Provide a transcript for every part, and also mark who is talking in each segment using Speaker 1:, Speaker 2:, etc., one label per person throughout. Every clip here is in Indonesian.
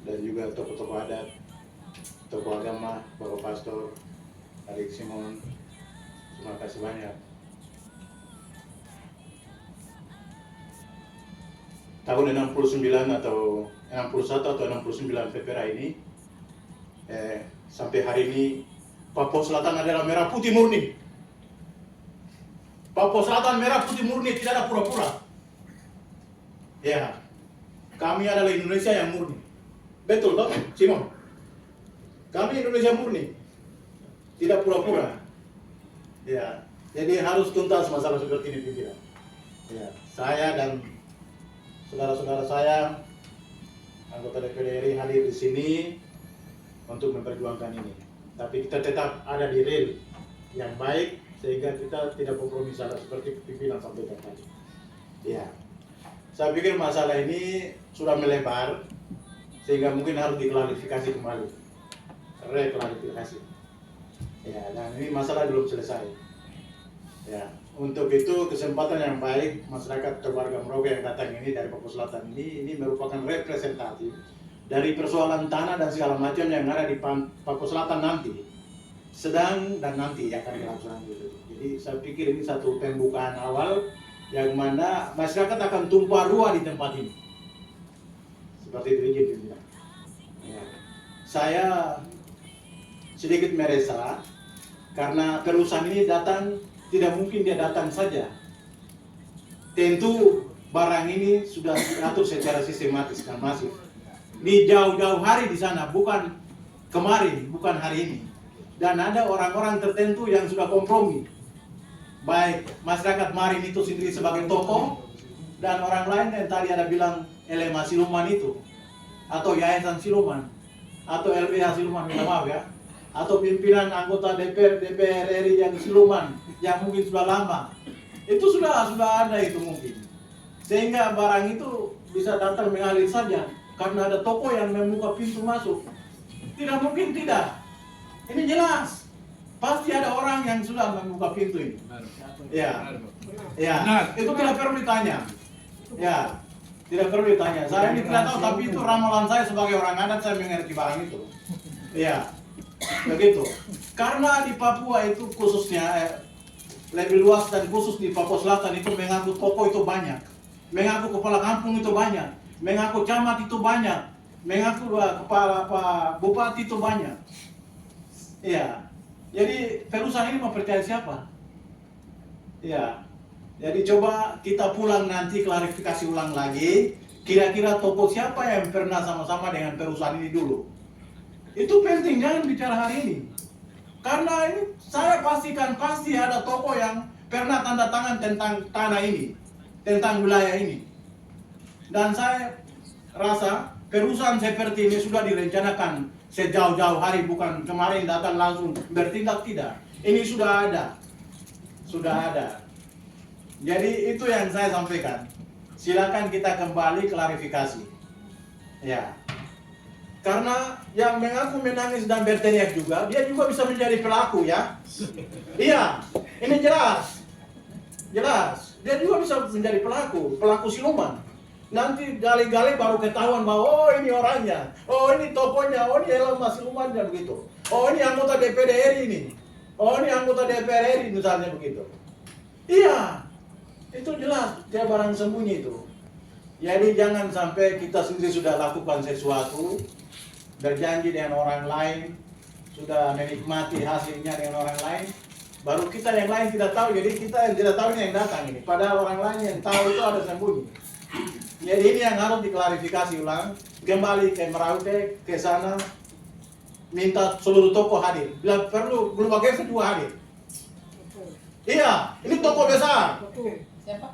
Speaker 1: dan juga tokoh-tokoh adat, tokoh agama, Bapak Pastor, Adik Simon. Terima kasih banyak. Tahun 69 atau 61 atau 69 PPRA ini, sampai hari ini Papua Selatan adalah merah putih murni. Papua Selatan merah putih murni, tidak ada pura-pura. Ya, kami adalah Indonesia yang murni. Betul toh, Simon? Kami Indonesia murni, tidak pura-pura. Ya, jadi harus tuntas masalah seperti ini pimpinan. Ya, saya dan saudara-saudara saya, anggota DPD RI hadir di sini untuk memperjuangkan ini. Tapi kita tetap ada di rel yang baik sehingga kita tidak kompromi salah seperti pimpinan sampaikan tadi. Ya, saya pikir masalah ini sudah melebar sehingga mungkin harus diklarifikasi kembali, reklarifikasi. Ya, dan ini masalah belum selesai. Ya, untuk itu kesempatan yang baik masyarakat keluarga Merauke yang datang ini dari Papua Selatan ini merupakan representatif dari persoalan tanah dan segala macam yang ada di Papua Selatan nanti, sedang dan nanti akan dilaksanakan gitu. Jadi saya pikir ini satu pembukaan awal yang mana masyarakat akan tumpah ruah di tempat ini. Seperti itu pimpinan. Ya. Saya sedikit meresah karena perusahaan ini datang, tidak mungkin dia datang saja. Tentu barang ini sudah diatur secara sistematis dan masif. Di jauh-jauh hari di sana, bukan kemarin, bukan hari ini. Dan ada orang-orang tertentu yang sudah kompromi. Baik masyarakat Marin itu sendiri sebagai tokoh, dan orang lain yang tadi ada bilang LMA Siluman itu, atau Yayasan Siluman, atau LBH Siluman, minta maaf ya, atau pimpinan anggota DPR RI yang Siluman, yang mungkin sudah lama, itu sudah ada itu mungkin, sehingga barang itu bisa datang mengalir saja, karena ada tokoh yang membuka pintu masuk. Tidak mungkin tidak, ini jelas, pasti ada orang yang sudah membuka pintu ini. Ya, itu tidak perlu ditanya. Ya, tidak perlu ditanya. Saya ini tidak tahu, tapi itu ramalan saya sebagai orang adat, saya mengerti barang itu. Ya, begitu. Karena di Papua itu khususnya lebih luas dan khusus di Papua Selatan itu mengaku tokoh itu banyak, mengaku kepala kampung itu banyak, mengaku camat itu banyak, mengaku kepala bupati itu banyak. Iya. Jadi perusahaan ini mau percaya siapa? Ya, jadi coba kita pulang nanti klarifikasi ulang lagi. Kira-kira tokoh siapa yang pernah sama-sama dengan perusahaan ini dulu? Itu penting, jangan bicara hari ini. Karena ini saya pastikan pasti ada tokoh yang pernah tanda tangan tentang tanah ini, tentang wilayah ini. Dan saya rasa perusahaan seperti ini sudah direncanakan sejauh-jauh hari, bukan kemarin datang langsung bertindak, tidak. Ini sudah ada. Sudah ada. Jadi itu yang saya sampaikan. Silakan kita kembali klarifikasi. Ya. Karena yang mengaku menangis dan berteriak juga, dia juga bisa menjadi pelaku ya. Iya, ini jelas. Jelas. Dia juga bisa menjadi pelaku siluman. Nanti gali-gali baru ketahuan bahwa oh ini orangnya, oh ini tokohnya, oh ini LMA silumannya begitu. Oh ini anggota DPD RI ini. Oh ini anggota DPR RI misalnya begitu. Iya, itu jelas dia barang sembunyi itu. Jadi jangan sampai kita sendiri sudah lakukan sesuatu, berjanji dengan orang lain, sudah menikmati hasilnya dengan orang lain, baru kita yang lain tidak tahu. Jadi kita yang tidak tahu ini yang datang ini. Padahal orang lain yang tahu itu ada sembunyi. Jadi ini yang harus diklarifikasi ulang. Kembali ke Merauke, ke sana, minta seluruh tokoh hadir. Bila perlu, Blue Gemse juga hadir. Iya, ini tokoh besar.
Speaker 2: Siapa?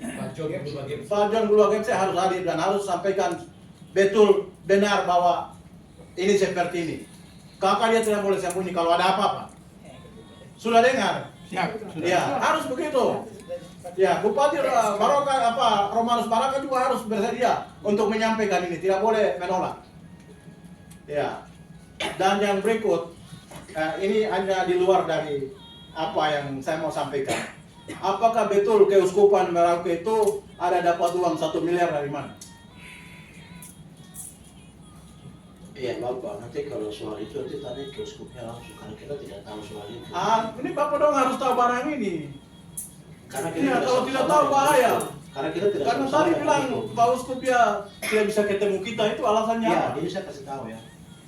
Speaker 1: Pak John Blue Gemse harus hadir dan harus sampaikan betul benar bahwa ini seperti ini. Kakak dia tidak boleh sembunyi kalau ada apa-apa. Sudah dengar? Ya, harus begitu. Ya, Bupati Baroka Romanus Baraka juga harus bersedia untuk menyampaikan ini, tidak boleh menolak. Ya. Dan yang berikut, ini hanya di luar dari apa yang saya mau sampaikan. Apakah betul Keuskupan Merauke itu ada dapat uang 1 miliar dari mana?
Speaker 2: Iya Bapak, nanti kalau soal itu nanti tanya ke skupnya langsung, karena kita tidak tahu soal itu.
Speaker 1: Ini Bapak dong harus tahu barang ini.
Speaker 2: Karena kita
Speaker 1: Iya, kalau tidak tahu
Speaker 2: sama-sama
Speaker 1: bahaya.
Speaker 2: dengan karena kita tidak
Speaker 1: Karena
Speaker 2: sama-sama
Speaker 1: tadi
Speaker 2: dengan
Speaker 1: bilang
Speaker 2: itu.
Speaker 1: Pak Uskup ya tidak bisa ketemu kita, itu alasannya
Speaker 2: Ya,
Speaker 1: apa?
Speaker 2: jadi saya kasih tahu ya.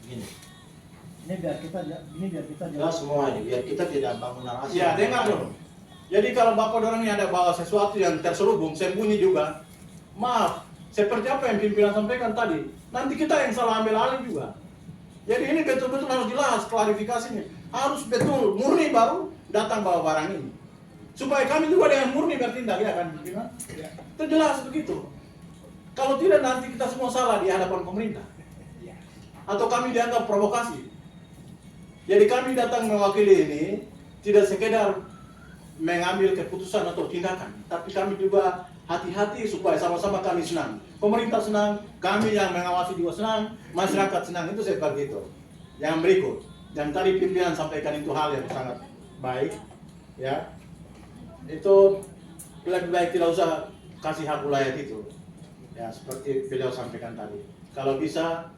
Speaker 2: Gini,
Speaker 3: Ini biar kita
Speaker 2: jelas semua ini, biar kita tidak bangun narasi.
Speaker 1: Ya, dengar dong. Jadi kalau Bapak orang ini ada bawa sesuatu yang terselubung, sembunyi juga, maaf, seperti apa yang pimpinan sampaikan tadi, nanti kita yang salah ambil alih juga. Jadi ini betul-betul harus jelas klarifikasinya. Harus betul, murni baru datang bawa barang ini. Supaya kami juga dengan murni bertindak, ya kan pimpinan? Itu jelas begitu. Kalau tidak nanti kita semua salah di hadapan pemerintah. Atau kami dianggap provokasi. Jadi kami datang mewakili ini tidak sekedar mengambil keputusan atau tindakan, tapi kami juga hati-hati supaya sama-sama kami senang. Pemerintah senang, kami yang mengawasi juga senang, masyarakat senang, itu seperti itu. Yang berikut, yang tadi pimpinan sampaikan itu hal yang sangat baik, ya. Itu lebih baik tidak usah kasih hak wilayah itu, ya seperti beliau sampaikan tadi. Kalau bisa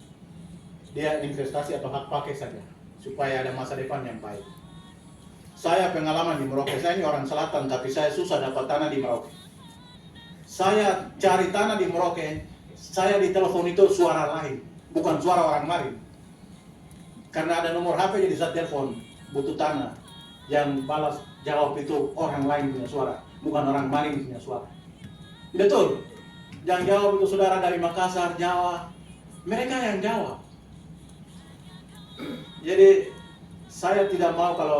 Speaker 1: dia investasi atau hak pakai saja, supaya ada masa depan yang baik. Saya pengalaman di Merauke, saya ini orang selatan tapi saya susah dapat tanah di Merauke. Saya cari tanah di Merauke, saya di telepon itu suara lain, bukan suara orang Marin. Karena ada nomor HP jadi saya telepon, butuh tanah. Yang balas jawab itu orang lain punya suara, bukan orang Marin punya suara. Betul, yang jawab itu saudara dari Makassar, Jawa, mereka yang jawab. Jadi saya tidak mau kalau